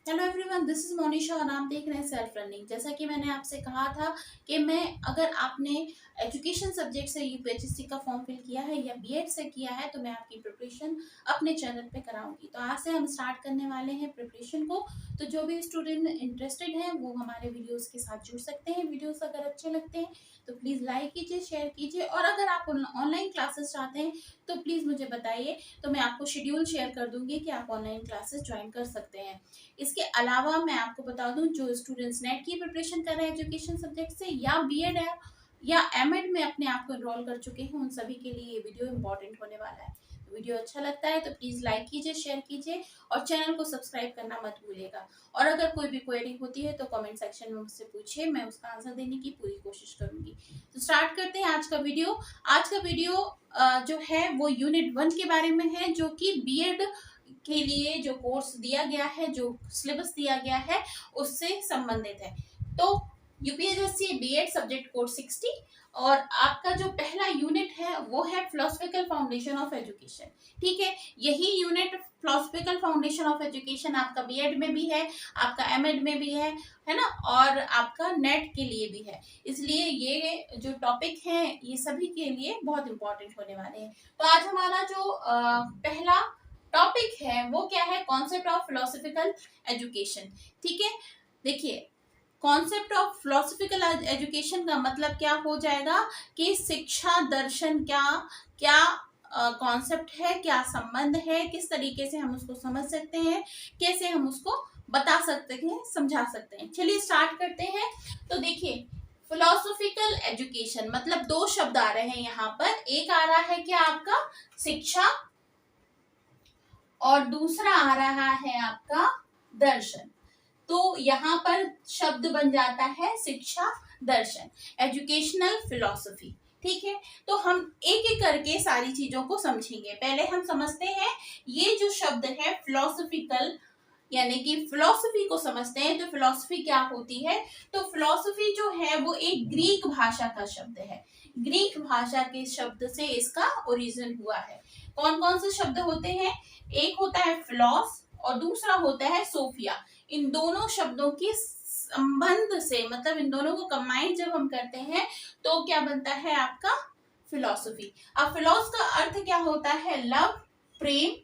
Hello everyone, this is Monisha और आप देख रहे हैं सेल्फ रनिंग। जैसा कि मैंने आपसे कहा था कि अगर आपने एजुकेशन सब्जेक्ट से यूपीएचएससी का फॉर्म फिल किया है या बीएड से किया है तो मैं आपकी प्रिपरेशन अपने चैनल पे कराऊंगी। तो आज से हम स्टार्ट करने वाले हैं प्रिपरेशन को। तो जो भी स्टूडेंट इंटरेस्टेड हैं वो हमारे वीडियोस के साथ जुड़ सकते हैं। वीडियोस अगर अच्छे लगते हैं तो प्लीज़ लाइक कीजिए, शेयर कीजिए, और अगर आप ऑनलाइन क्लासेस चाहते हैं तो प्लीज़ मुझे बताइए, तो मैं आपको शेड्यूल शेयर कर दूंगी कि आप ऑनलाइन क्लासेस ज्वाइन कर सकते हैं। इसके अलावा मैं आपको बता दूं, जो स्टूडेंट्स नेट की प्रिपरेशन कर रहे हैं एजुकेशन सब्जेक्ट से या बीएड है या एमएड में अपने आप को एनरोल कर चुके हैं, उन सभी के लिए ये वीडियो इंपॉर्टेंट होने वाला है। वीडियो अच्छा लगता है तो प्लीज लाइक कीजिए, शेयर कीजिए और चैनल को सब्सक्राइब करना मत भूलिएगा। और अगर कोई भी क्वेरी होती है तो कमेंट सेक्शन में मुझसे पूछिए, मैं उसका आंसर देने की पूरी कोशिश करूंगी। तो स्टार्ट करते हैं आज का वीडियो। आज का वीडियो जो है वो यूनिट 1 के बारे में है, जो कि बीएड के लिए जो कोर्स दिया गया है, जो सिलेबस दिया गया है उससे संबंधित है। तो यूपीएससी बीएड सब्जेक्ट कोड 60 और आपका जो पहला यूनिट है वो है फिलोसफिकल फाउंडेशन ऑफ एजुकेशन। ठीक है, यही unit philosophical foundation of education आपका बीएड में भी है, आपका एमएड में भी है ना, और आपका नेट के लिए भी है। इसलिए ये जो टॉपिक है ये सभी के लिए बहुत इंपॉर्टेंट होने वाले हैं। तो आज हमारा जो पहला टॉपिक है वो क्या है? Concept of philosophical education. ठीक है, देखिए, कॉन्सेप्ट ऑफ फिलोसफिकल एजुकेशन का मतलब क्या हो जाएगा कि शिक्षा दर्शन क्या क्या कॉन्सेप्ट है, क्या संबंध है, किस तरीके से हम उसको समझ सकते हैं, कैसे हम उसको बता सकते हैं, समझा सकते हैं। चलिए स्टार्ट करते हैं। तो देखिए, फिलोसफिकल एजुकेशन मतलब दो शब्द आ रहे हैं यहाँ पर। एक आ रहा है क्या आपका शिक्षा, और दूसरा आ रहा है आपका दर्शन। तो यहाँ पर शब्द बन जाता है शिक्षा दर्शन, एजुकेशनल फिलॉसफी। ठीक है, तो हम एक एक करके सारी चीजों को समझेंगे। पहले हम समझते हैं ये जो शब्द है फिलॉसफिकल, यानी कि फिलॉसफी को समझते हैं। तो फिलॉसफी क्या होती है? तो फिलॉसफी जो है वो एक ग्रीक भाषा का शब्द है। ग्रीक भाषा के शब्द से इसका ओरिजिन हुआ है। कौन कौन से शब्द होते हैं? एक होता है फिलॉस और दूसरा होता है सोफिया। इन दोनों शब्दों के संबंध से, मतलब इन दोनों को कंबाइन जब हम करते हैं तो क्या बनता है आपका फिलॉसफी। अब फिलॉस का अर्थ क्या होता है? लव, प्रेम,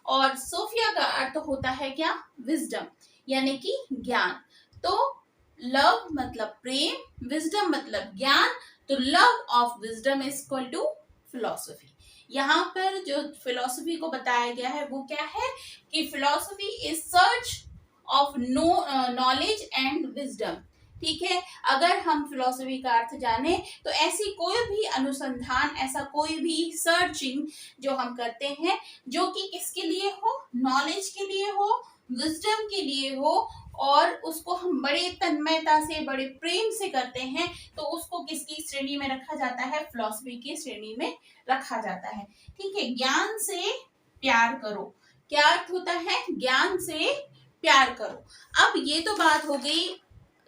और सोफिया का अर्थ होता है क्या? विजडम, यानी कि ज्ञान। तो लव मतलब प्रेम, विजडम मतलब ज्ञान। तो love of wisdom is equal to philosophy. यहाँ पर जो फिलॉसफी को बताया गया है वो क्या है कि philosophy is search of knowledge and wisdom. ठीक है, अगर हम फिलॉसफी का अर्थ जाने तो ऐसी कोई भी अनुसंधान, ऐसा कोई भी सर्चिंग जो हम करते हैं जो कि किसके लिए हो? नॉलेज के लिए हो, विजडम के लिए हो, और उसको हम बड़े तन्मयता से, बड़े प्रेम से करते हैं, तो उसको किसकी श्रेणी में रखा जाता है? फिलॉसफी की श्रेणी में रखा जाता है। ठीक है, ज्ञान से प्यार करो। क्या अर्थ होता है? ज्ञान से प्यार करो। अब ये तो बात हो गई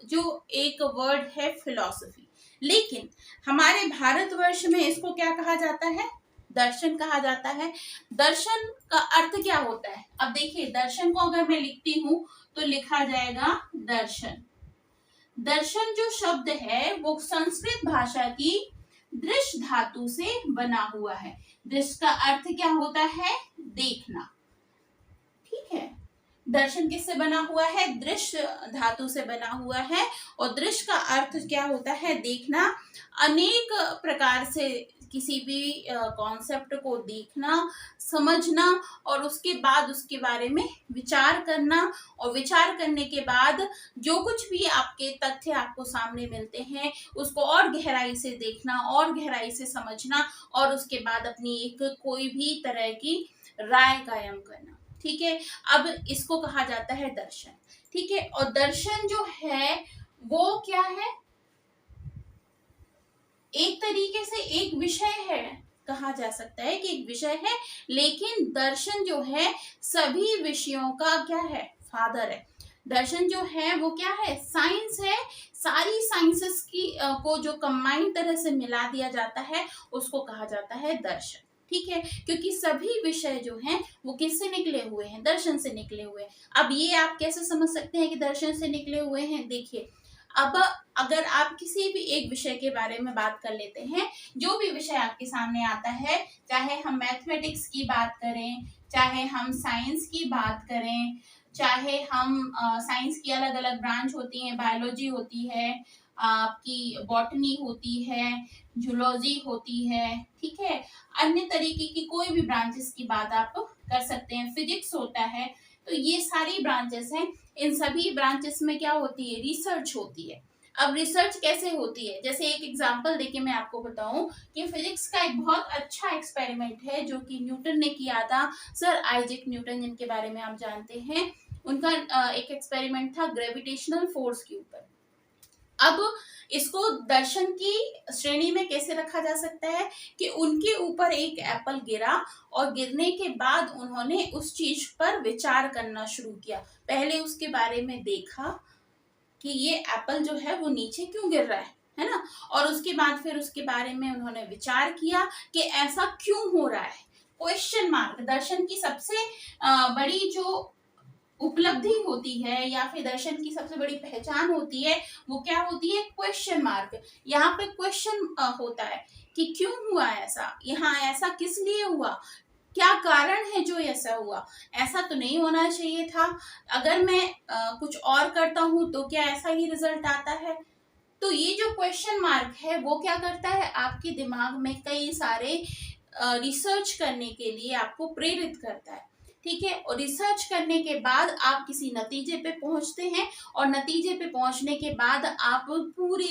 जो एक वर्ड है फिलॉसफी, लेकिन हमारे भारतवर्ष में इसको क्या कहा जाता है? दर्शन कहा जाता है। दर्शन का अर्थ क्या होता है? अब देखिए, दर्शन को अगर मैं लिखती हूं तो लिखा जाएगा दर्शन। दर्शन जो शब्द है वो संस्कृत भाषा की दृश्य धातु से बना हुआ है। दृश्य का अर्थ क्या होता है? देखना। ठीक है, दर्शन किससे बना हुआ है? दृश्य धातु से बना हुआ है, और दृश्य का अर्थ क्या होता है? देखना। अनेक प्रकार से किसी भी कॉन्सेप्ट को देखना, समझना, और उसके बाद उसके बारे में विचार करना, और विचार करने के बाद जो कुछ भी आपके तथ्य आपको सामने मिलते हैं उसको और गहराई से देखना, और गहराई से समझना, और उसके बाद अपनी एक कोई भी तरह की राय कायम करना। ठीक है, अब इसको कहा जाता है दर्शन। ठीक है, और दर्शन जो है वो क्या है? एक तरीके से एक विषय है, कहा जा सकता है कि एक विषय है, लेकिन दर्शन जो है सभी विषयों का क्या है? फादर है। दर्शन जो है वो क्या है? साइंस है। सारी साइंसेस की को जो कंबाइंड तरह से मिला दिया जाता है उसको कहा जाता है दर्शन। ठीक है, क्योंकि सभी विषय जो हैं वो किससे निकले हुए हैं, दर्शन से निकले हुए हैं। अब ये आप कैसे समझ सकते हैं कि दर्शन से निकले हुए हैं, देखिए अब अगर आप किसी भी एक विषय के बारे में बात कर लेते हैं, जो भी विषय आपके सामने आता है, चाहे हम मैथमेटिक्स की बात करें, चाहे हम साइंस की बात करें, चाहे हम साइंस की अलग अलग ब्रांच होती हैं, बायोलॉजी होती है, आपकी बॉटनी होती है, जूलॉजी होती है, ठीक है, अन्य तरीके की कोई भी ब्रांचेस की बात आप कर सकते हैं, फिजिक्स होता है, तो ये सारी ब्रांचेस हैं। इन सभी ब्रांचेस में क्या होती है, रिसर्च होती है। अब रिसर्च कैसे होती है, जैसे एक एग्जांपल देके मैं आपको बताऊं कि फिजिक्स का एक बहुत अच्छा एक्सपेरिमेंट है जो कि न्यूटन ने किया था, सर आइजैक न्यूटन जिनके बारे में आप जानते हैं, उनका एक एक्सपेरिमेंट था ग्रेविटेशनल फोर्स के ऊपर। अब इसको दर्शन की श्रेणी में कैसे रखा जा सकता है कि उनके ऊपर एक एप्पल गिरा और गिरने के बाद उन्होंने उस चीज पर विचार करना शुरू किया। पहले उसके बारे में देखा कि ये एप्पल जो है वो नीचे क्यों गिर रहा है ना, और उसके बाद फिर उसके बारे में उन्होंने विचार किया कि ऐसा क्यों हो रहा है। क्वेश्चन मार्क दर्शन की सबसे बड़ी जो उपलब्धि होती है या फिर दर्शन की सबसे बड़ी पहचान होती है, वो क्या होती है, क्वेश्चन मार्क। यहाँ पे क्वेश्चन होता है कि क्यों हुआ ऐसा, यहाँ ऐसा किस लिए हुआ, क्या कारण है जो ऐसा हुआ, ऐसा तो नहीं होना चाहिए था, अगर मैं कुछ और करता हूं तो क्या ऐसा ही रिजल्ट आता है। तो ये जो क्वेश्चन मार्क है वो क्या करता है, आपके दिमाग में कई सारे रिसर्च करने के लिए आपको प्रेरित करता है, ठीक है। और रिसर्च करने के बाद आप किसी नतीजे पे पहुंचते हैं, और नतीजे पे पहुंचने के बाद आप पूरी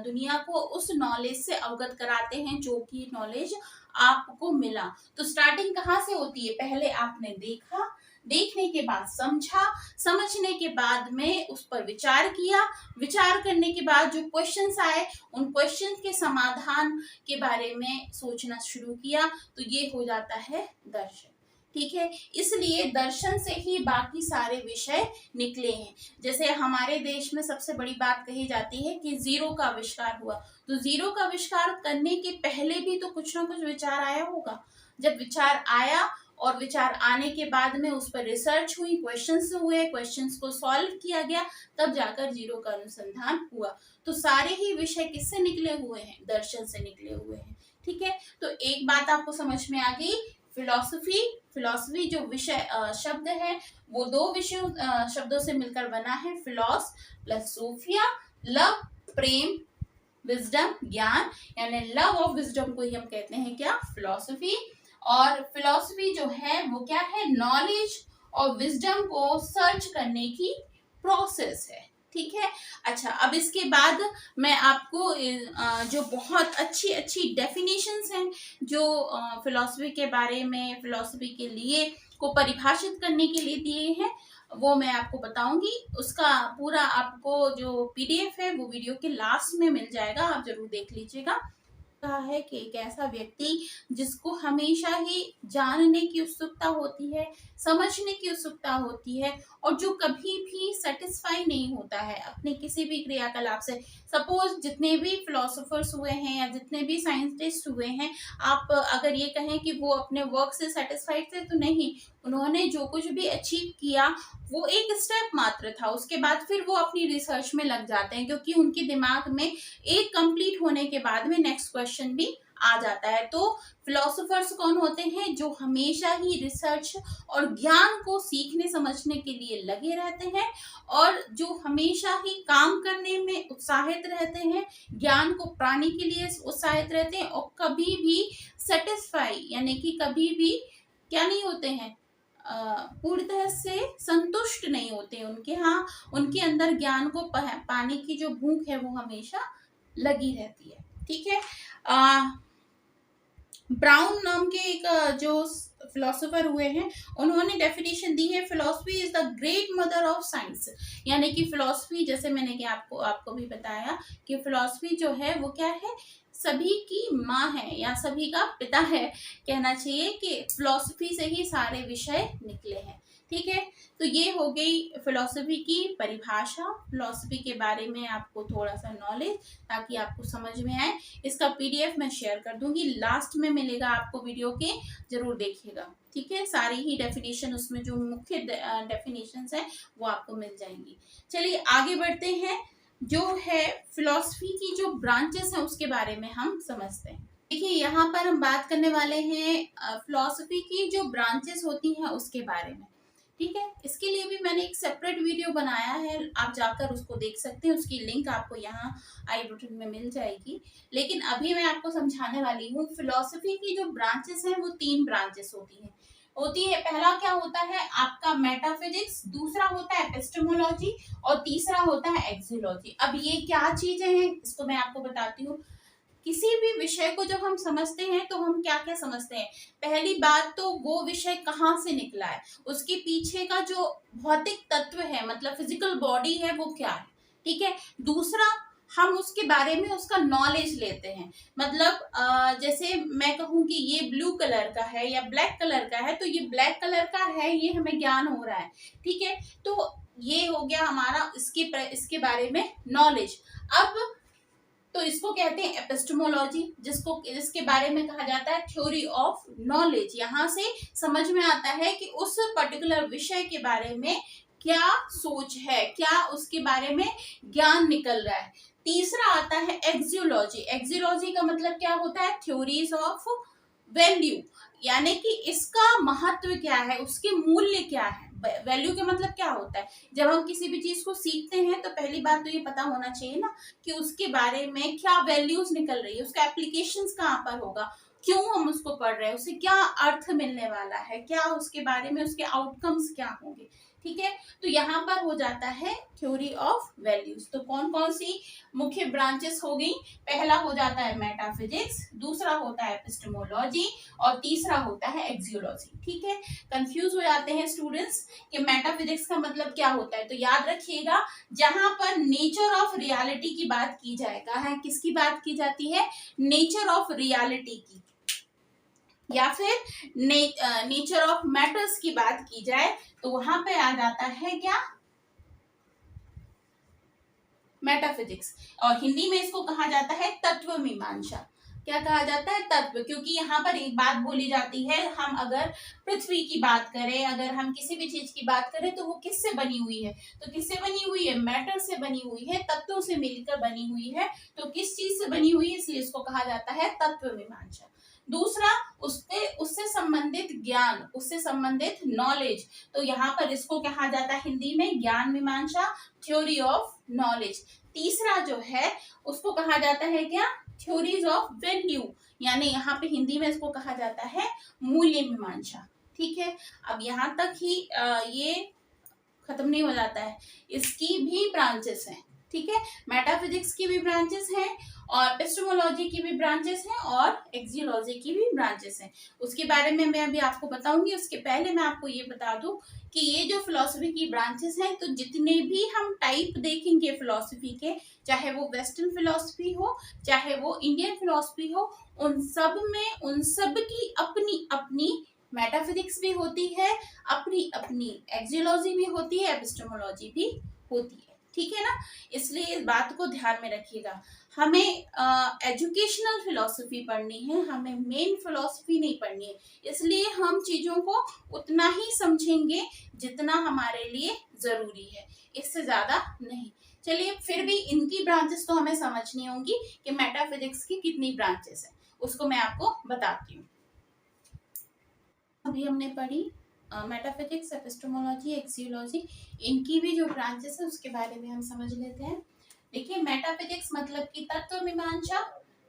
दुनिया को उस नॉलेज से अवगत कराते हैं जो कि नॉलेज आपको मिला। तो स्टार्टिंग कहाँ से होती है, पहले आपने देखा, देखने के बाद समझा, समझने के बाद में उस पर विचार किया, विचार करने के बाद जो क्वेश्चंस आए उन क्वेश्चन के समाधान के बारे में सोचना शुरू किया, तो ये हो जाता है दर्शन, ठीक है। इसलिए दर्शन से ही बाकी सारे विषय निकले हैं। जैसे हमारे देश में सबसे बड़ी बात कही जाती है कि जीरो का आविष्कार हुआ, तो जीरो का आविष्कार करने के पहले भी तो कुछ ना कुछ विचार आया होगा। जब विचार आया और विचार आने के बाद में उस पर रिसर्च हुई, क्वेश्चंस हुए, क्वेश्चंस को सॉल्व किया गया, तब जाकर जीरो का अनुसंधान हुआ। तो सारे ही विषय किससे निकले हुए हैं, दर्शन से निकले हुए हैं, ठीक है। तो एक बात आपको समझ में आ गई, फिलॉसफी, फिलॉसफी जो विषय शब्द है वो दो विषयों शब्दों से मिलकर बना है, फिलॉस प्लस सोफिया, लव प्रेम, विजडम ज्ञान, यानी लव ऑफ विजडम को ही हम कहते हैं क्या, फिलॉसफी। और फिलॉसफी जो है वो क्या है, नॉलेज और विजडम को सर्च करने की प्रोसेस है, ठीक है। अच्छा, अब इसके बाद मैं आपको जो बहुत अच्छी अच्छी डेफिनेशंस हैं जो फिलॉसफी के बारे में, फिलॉसफी के लिए को परिभाषित करने के लिए दिए हैं, वो मैं आपको बताऊंगी। उसका पूरा आपको जो पीडीएफ है वो वीडियो के लास्ट में मिल जाएगा, आप जरूर देख लीजिएगा। कहा है कि एक ऐसा व्यक्ति जिसको हमेशा ही जानने की उत्सुकता होती है, समझने की उत्सुकता होती है, और जो कभी भी सेटिस्फाई नहीं होता है अपने किसी भी क्रियाकलाप से। सपोज जितने भी फिलोसोफर्स हुए हैं या जितने भी साइंटिस्ट हुए हैं, आप अगर ये कहें कि वो अपने वर्क से सेटिस्फाइड थे, तो नहीं, उन्होंने जो कुछ भी अचीव किया वो एक स्टेप मात्र था, उसके बाद फिर वो अपनी रिसर्च में लग जाते हैं, क्योंकि उनके दिमाग में एक कंप्लीट होने के बाद में नेक्स्ट क्वेश्चन भी आ जाता है। तो फिलोसोफर्स कौन होते हैं, जो हमेशा ही रिसर्च और ज्ञान को सीखने समझने के लिए लगे रहते हैं, और जो हमेशा ही काम करने में उत्साहित रहते हैं, ज्ञान को पाने के लिए उत्साहित रहते हैं, और कभी भी सेटिस्फाई यानी कि कभी भी क्या नहीं होते हैं, पूर्णतः से संतुष्ट नहीं होते। उनके यहाँ, उनके अंदर ज्ञान को पाने की जो भूख है वो हमेशा लगी रहती है, ठीक है। ब्राउन नाम के एक जो फिलोसोफर हुए हैं, उन्होंने डेफिनेशन दी है, philosophy is the great mother of science, यानी कि फिलोसफी, जैसे मैंने कि आपको भी बताया कि फिलोसफी जो है वो क्या है, सभी की माँ है या सभी का पिता है, कहना चाहिए कि फिलोसफी से ही सारे विषय निकले हैं, ठीक है, तो ये हो गई फिलॉसफी की परिभाषा, फिलॉसफी के बारे में आपको थोड़ा सा नॉलेज, ताकि आपको समझ में आए। इसका पीडीएफ मैं शेयर कर दूंगी, लास्ट में मिलेगा आपको वीडियो के, जरूर देखिएगा। ठीक है, सारी ही डेफिनेशन उसमें जो मुख्य डेफिनेशंस है वो आपको मिल जाएंगी। चलिए आगे बढ़ते हैं, जो है फिलॉसफी की जो ब्रांचेस हैं उसके बारे में हम समझते हैं। देखिए यहाँ पर हम बात करने वाले हैं फिलॉसफी की जो ब्रांचेस होती हैं उसके बारे में। ठीक है, इसके लिए भी मैंने एक सेपरेट वीडियो बनाया है, आप जाकर उसको देख सकते हैं, उसकी लिंक आपको यहाँ आई बटन में मिल जाएगी। लेकिन अभी मैं आपको समझाने वाली हूँ फिलॉसफी की जो ब्रांचेस हैं वो 3 ब्रांचेस होती है। पहला क्या होता है आपका मेटाफिजिक्स, दूसरा होता है एपिस्टेमोलॉजी और तीसरा होता है एक्सियोलॉजी। अब ये क्या चीजें हैं इसको मैं आपको बताती हूँ। किसी भी विषय को जब हम समझते हैं तो हम क्या क्या समझते हैं, पहली बात तो वो विषय कहाँ से निकला है, उसके पीछे का जो भौतिक तत्व है मतलब फिजिकल बॉडी है वो क्या है। ठीक है, दूसरा हम उसके बारे में उसका नॉलेज लेते हैं, मतलब जैसे मैं कहूँ कि ये ब्लू कलर का है या ब्लैक कलर का है, तो ये ब्लैक कलर का है, ये हमें ज्ञान हो रहा है। ठीक है, तो ये हो गया हमारा इसके बारे में नॉलेज। अब तो इसको कहते हैं एपिस्टेमोलॉजी, जिसके बारे में कहा जाता है थ्योरी ऑफ नॉलेज। यहाँ से समझ में आता है कि उस पर्टिकुलर विषय के बारे में क्या सोच है, क्या उसके बारे में ज्ञान निकल रहा है। तीसरा आता है एक्सियोलॉजी। एक्सियोलॉजी का मतलब क्या होता है, थ्योरीज ऑफ वैल्यू, यानी कि इसका महत्व क्या है, उसके मूल्य क्या है। वैल्यू का मतलब क्या होता है, जब हम किसी भी चीज को सीखते हैं तो पहली बात तो ये पता होना चाहिए ना कि उसके बारे में क्या वैल्यूज निकल रही है, उसका एप्लीकेशंस कहाँ पर होगा, क्यों हम उसको पढ़ रहे हैं, उसे क्या अर्थ मिलने वाला है, क्या उसके बारे में उसके आउटकम्स क्या होंगे। ठीक है, तो यहाँ पर हो जाता है थ्योरी ऑफ वैल्यूज। तो कौन कौन सी मुख्य ब्रांचेस हो गई, पहला हो जाता है मेटाफिजिक्स, दूसरा होता है एपिस्टेमोलॉजी और तीसरा होता है एक्सियोलॉजी। ठीक है, कंफ्यूज हो जाते हैं स्टूडेंट्स कि मेटाफिजिक्स का मतलब क्या होता है, तो याद रखिएगा जहां पर नेचर ऑफ रियलिटी की बात की जाएगा है, किसकी बात की जाती है, नेचर ऑफ रियलिटी की, या फिर नेचर ऑफ मैटर्स की बात की जाए तो वहां पे आ जाता है क्या, मेटाफिजिक्स। और हिंदी में इसको कहा जाता है तत्व मीमांसा। क्या कहा जाता है, तत्व, क्योंकि यहाँ पर एक बात बोली जाती है, हम अगर पृथ्वी की बात करें, अगर हम किसी भी चीज की बात करें तो वो किससे बनी हुई है, तो किससे बनी हुई है, मैटर से बनी हुई है, तत्वों से मिलकर बनी हुई है। तो किस चीज से बनी हुई है, इसलिए इसको कहा जाता है तत्व मीमांसा। दूसरा उससे संबंधित ज्ञान, उससे संबंधित नॉलेज, तो यहाँ पर इसको कहा जाता है हिंदी में ज्ञान मीमांसा, थ्योरी ऑफ नॉलेज। तीसरा जो है उसको कहा जाता है क्या, थ्योरीज ऑफ वैल्यू, यानी यहाँ पे हिंदी में इसको कहा जाता है मूल्य मीमांसा। ठीक है, अब यहाँ तक ही ये खत्म नहीं हो जाता है, इसकी भी ब्रांचेस हैं। ठीक है, मेटाफिजिक्स की भी ब्रांचेस हैं और एपिस्टेमोलॉजी की भी ब्रांचेस हैं और एक्सियोलॉजी की भी ब्रांचेस हैं। उसके बारे में मैं अभी आपको बताऊंगी, उसके पहले मैं आपको ये बता दूं कि ये जो फिलॉसफी की ब्रांचेस हैं, तो जितने भी हम टाइप देखेंगे फिलॉसफी के, चाहे वो वेस्टर्न फिलॉसफी हो चाहे वो इंडियन फिलॉसफी हो, उन सब की अपनी अपनी मेटाफिजिक्स भी होती है, अपनी अपनी एक्सियोलॉजी भी होती है, एपिस्टेमोलॉजी भी होती है। ठीक है ना, इसलिए इस बात को ध्यान में रखिएगा। हमें एजुकेशनल फिलॉसफी पढ़नी है, हमें मेन फिलॉसफी नहीं पढ़नी है, इसलिए हम चीजों को उतना ही समझेंगे जितना हमारे लिए जरूरी है, इससे ज्यादा नहीं। चलिए, फिर भी इनकी ब्रांचेस तो हमें समझनी होंगी कि मेटाफिजिक्स की कितनी ब्रांचेस है, उसको मैं आपको बताती हूँ। अभी हमने पढ़ी मेटाफिजिक्स, एपिस्टेमोलॉजी, एक्सियोलॉजी, इनकी भी जो ब्रांचेस है उसके बारे में हम समझ लेते हैं। देखिए, मेटाफिजिक्स मतलब कि तत्व मीमांसा,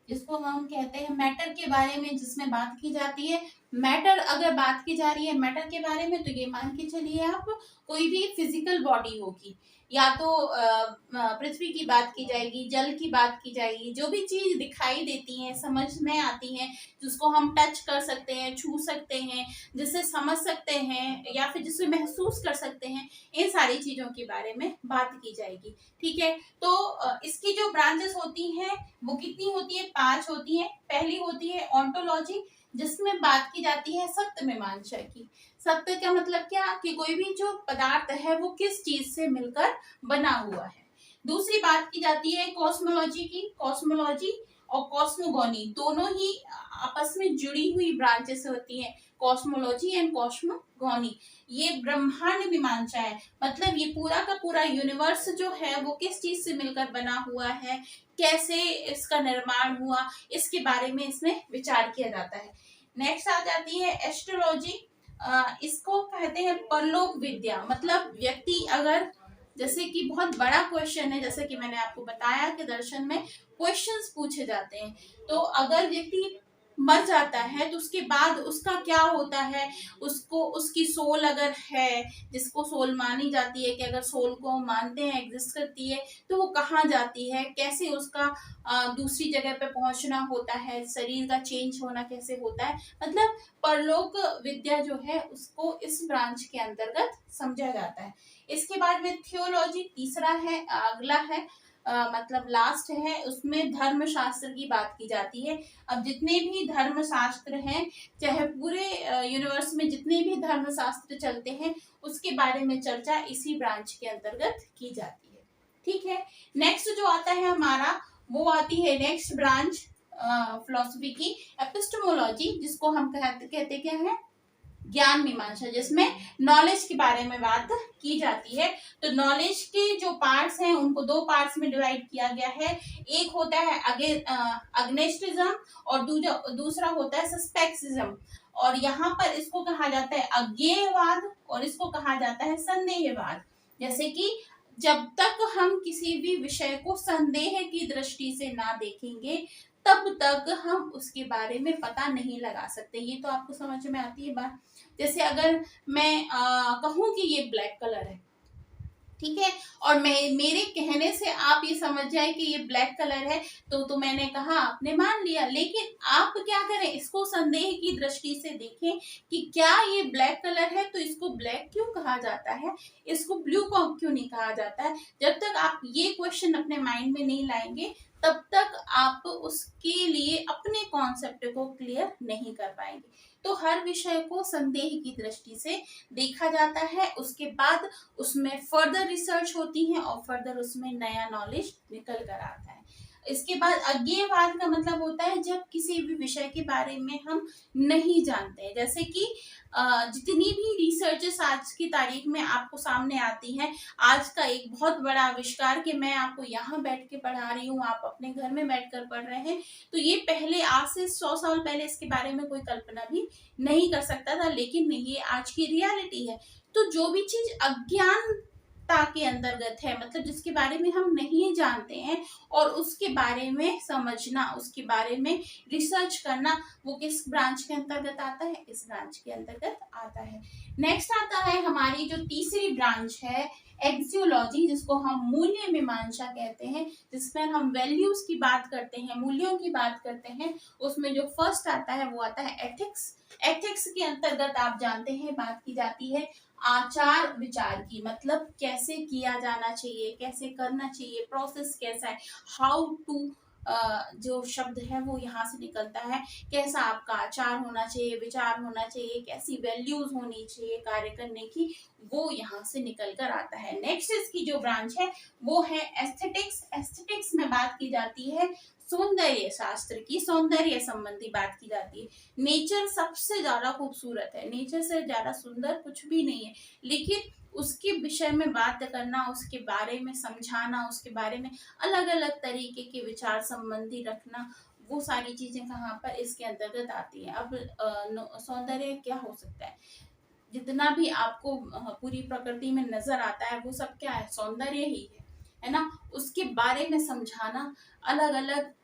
जिसको हम कहते हैं मैटर के बारे में, जिसमें बात की जाती है। मैटर अगर बात की जा रही है मैटर के बारे में, तो ये मान के चलिए आप कोई भी फिजिकल बॉडी होगी, या तो पृथ्वी की बात की जाएगी, जल की बात की जाएगी, जो भी चीज दिखाई देती है, समझ में आती है, जिसको हम टच कर सकते हैं, छू सकते हैं, जिससे समझ सकते हैं या फिर जिससे महसूस कर सकते हैं, इन सारी चीजों के बारे में बात की जाएगी। ठीक है, तो इसकी जो ब्रांचेस होती हैं वो कितनी होती है, 5 होती है। पहली होती है ऑन्टोलॉजी, जिसमें बात की जाती है सत्य मीमांसा की। सत्य का मतलब क्या, कि कोई भी जो पदार्थ है वो किस चीज से मिलकर बना हुआ है। दूसरी बात की जाती है कॉस्मोलॉजी की। कॉस्मोलॉजी और कॉस्मोगोनी दोनों ही आपस में जुड़ी हुई ब्रांचेस होती हैं, कॉस्मोलॉजी एंड कॉस्मोगोनी। ये ब्रह्मांड मीमांसा है, मतलब ये पूरा का पूरा यूनिवर्स जो है वो किस चीज से मिलकर बना हुआ है, कैसे इसका निर्माण हुआ, इसके बारे में इसमें विचार किया जाता है। नेक्स्ट आ जाती है एस्ट्रोलॉजी। इसको कहते हैं परलोक विद्या। मतलब व्यक्ति अगर, जैसे कि बहुत बड़ा क्वेश्चन है, जैसे कि मैंने आपको बताया कि दर्शन में क्वेश्चंस पूछे जाते हैं, तो अगर व्यक्ति मर जाता है तो उसके बाद उसका क्या होता है, उसको उसकी सोल अगर है, जिसको सोल मानी जाती है, कि अगर सोल को मानते हैं एग्जिस्ट करती है, तो वो कहाँ जाती है, कैसे उसका दूसरी जगह पे पहुंचना होता है, शरीर का चेंज होना कैसे होता है, मतलब परलोक विद्या जो है उसको इस ब्रांच के अंतर्गत समझा जाता है। इसके बाद में थियोलॉजी तीसरा है, अगला है, मतलब लास्ट है, उसमें धर्म शास्त्र की बात की जाती है। अब जितने भी धर्म शास्त्र हैं, चाहे पूरे यूनिवर्स में जितने भी धर्म शास्त्र चलते हैं, उसके बारे में चर्चा इसी ब्रांच के अंतर्गत की जाती है। ठीक है। नेक्स्ट जो आता है हमारा, वो आती है नेक्स्ट ब्रांच फिलोसफी की, एपिस्टेमोलॉजी, जिसको हम कहते क्या है, ज्ञान मीमांसा, जिसमें नॉलेज के बारे में बात की जाती है। तो नॉलेज के जो पार्ट्स हैं उनको दो पार्ट्स में डिवाइड किया गया है। एक होता है अग्नेस्टिज्म और दूसरा होता है सस्पेक्सिज्म। और यहाँ पर इसको कहा जाता है अज्ञेयवाद और इसको कहा जाता है संदेहवाद। जैसे कि जब तक हम किसी भी विषय को संदेह की दृष्टि से ना देखेंगे, तब तक हम उसके बारे में पता नहीं लगा सकते। ये तो आपको समझ में आती है बात। जैसे अगर मैं कहूं कि ये ब्लैक कलर है, ठीक है, और मैं मेरे कहने से आप ये समझ जाए कि ये ब्लैक कलर है, तो मैंने कहा, आपने मान लिया। लेकिन आप क्या करें, इसको संदेह की दृष्टि से देखें कि क्या ये ब्लैक कलर है, तो इसको ब्लैक क्यों कहा जाता है, इसको ब्लू क्यों नहीं कहा जाता है। जब तक आप ये क्वेश्चन अपने माइंड में नहीं लाएंगे, तब तक आप उसके लिए अपने कॉन्सेप्ट को क्लियर नहीं कर पाएंगे। तो हर विषय को संदेह की दृष्टि से देखा जाता है, उसके बाद उसमें फर्दर रिसर्च होती है और फर्दर उसमें नया नॉलेज निकल कर आता है। इसके बाद अज्ञेयवाद का मतलब होता है जब किसी भी विषय के बारे में हम नहीं जानते हैं। जैसे कि जितनी भी रिसर्चेस आज की तारीख में आपको सामने आती हैं, आज का एक बहुत बड़ा आविष्कार कि मैं आपको यहाँ बैठ के पढ़ा रही हूँ, आप अपने घर में बैठकर पढ़ रहे हैं, तो ये पहले आज से 100 साल पहले इसके बारे में कोई कल्पना भी नहीं कर सकता था, लेकिन ये आज की रियलिटी है। तो जो भी चीज अज्ञानता के अंतर्गत है, मतलब जिसके बारे में हम नहीं जानते हैं, और उसके बारे में समझना, उसके बारे में रिसर्च करना, वो किस ब्रांच के अंतर्गत आता है, इस ब्रांच के अंतर्गत आता है। नेक्स्ट आता है हमारी जो तीसरी ब्रांच है, एक्सियोलॉजी, जिसको हम मूल्य मीमांसा कहते हैं, जिसमें हम वैल्यूज की बात करते हैं, मूल्यों की बात करते हैं। उसमें जो फर्स्ट आता है वो आता है एथिक्स। एथिक्स के अंतर्गत आप जानते हैं बात की जाती है आचार विचार की, मतलब कैसे किया जाना चाहिए, कैसे करना चाहिए, प्रोसेस कैसा है, हाउ टू, जो शब्द है वो यहाँ से निकलता है, कैसा आपका आचार होना चाहिए, विचार होना चाहिए, कैसी वैल्यूज होनी चाहिए कार्य करने की, वो यहाँ से निकल कर आता है। नेक्स्ट इसकी जो ब्रांच है वो है एस्थेटिक्स। एस्थेटिक्स में बात की जाती है सौंदर्य शास्त्र की, सौंदर्य संबंधी बात की जाती है। नेचर सबसे ज्यादा खूबसूरत है, नेचर से ज्यादा सुंदर कुछ भी नहीं है, लेकिन उसके विषय में बात करना, उसके बारे में समझाना, उसके बारे में अलग अलग तरीके के विचार संबंधी रखना, वो सारी चीजें कहाँ पर इसके अंतर्गत आती है। अब सौंदर्य क्या हो सकता है, जितना भी आपको पूरी प्रकृति में नजर आता है वो सब क्या है, सौंदर्य ही है ना। उसके बारे में समझाना, अलग अलग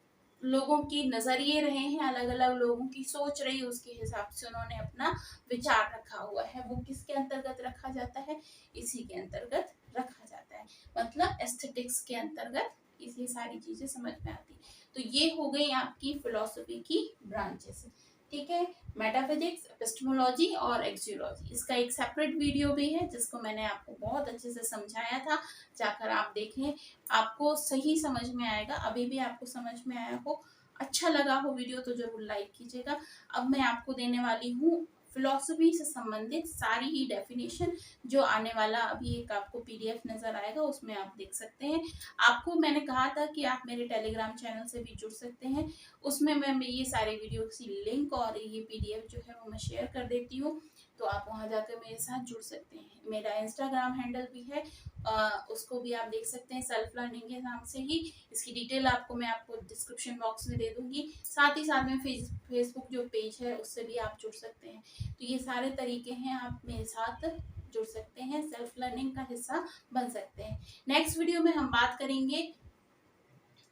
लोगों की नजरिए रहे हैं, अलग अलग लोगों की सोच रही है, उसके हिसाब से उन्होंने अपना विचार रखा हुआ है, वो किसके अंतर्गत रखा जाता है, इसी के अंतर्गत रखा जाता है। मतलब एस्थेटिक्स के अंतर्गत ये सारी चीजें समझ में आती है। तो ये हो गई आपकी फिलोसफी की ब्रांचेस, ठीक है, मेटाफिजिक्स, एपिस्टेमोलॉजी और एक्सियोलॉजी। इसका एक सेपरेट वीडियो भी है जिसको मैंने आपको बहुत अच्छे से समझाया था, जाकर आप देखें, आपको सही समझ में आएगा। अभी भी आपको समझ में आया हो अच्छा लगा हो वीडियो तो जरूर लाइक कीजिएगा। अब मैं आपको देने वाली हूँ फिलॉसफी से संबंधित सारी ही डेफिनेशन, जो आने वाला अभी एक आपको पीडीएफ नजर आएगा, उसमें आप देख सकते हैं। आपको मैंने कहा था कि आप मेरे टेलीग्राम चैनल से भी जुड़ सकते हैं, उसमें मैं ये सारे वीडियो की लिंक और ये पीडीएफ जो है वो मैं शेयर कर देती हूँ, तो आप वहां जाकर मेरे साथ जुड़ सकते हैं। मेरा इंस्टाग्राम हैंडल भी है, उसको भी आप देख सकते हैं, सेल्फ लर्निंग के नाम से ही। इसकी डिटेल मैं आपको डिस्क्रिप्शन बॉक्स में दे दूंगी। साथ ही साथ में फेसबुक जो पेज है उससे भी आप जुड़ सकते हैं। तो ये सारे तरीके हैं, आप मेरे साथ जुड़ सकते हैं, सेल्फ लर्निंग का हिस्सा बन सकते हैं। नेक्स्ट वीडियो में हम बात करेंगे,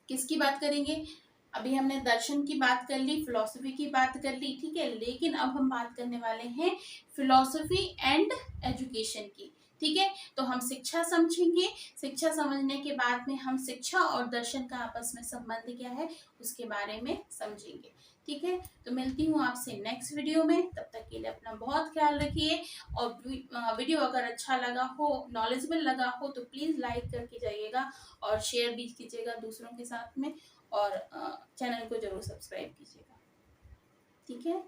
किसकी बात करेंगे? अभी हमने दर्शन की बात कर ली, फिलॉसफी की बात कर ली, ठीक है, लेकिन अब हम बात करने वाले हैं फिलॉसफी एंड एजुकेशन की। ठीक है, तो हम शिक्षा समझेंगे। शिक्षा समझने के बाद में हम शिक्षा और दर्शन का आपस में संबंध क्या है उसके बारे में समझेंगे। ठीक है, तो मिलती हूँ आपसे नेक्स्ट वीडियो में, तब तक के लिए अपना बहुत ख्याल रखिए। और वीडियो अगर अच्छा लगा हो, नॉलेजेबल लगा हो, तो प्लीज लाइक करके जाइएगा और शेयर भी कीजिएगा दूसरों के साथ में, और चैनल को जरूर सब्सक्राइब कीजिएगा। ठीक है।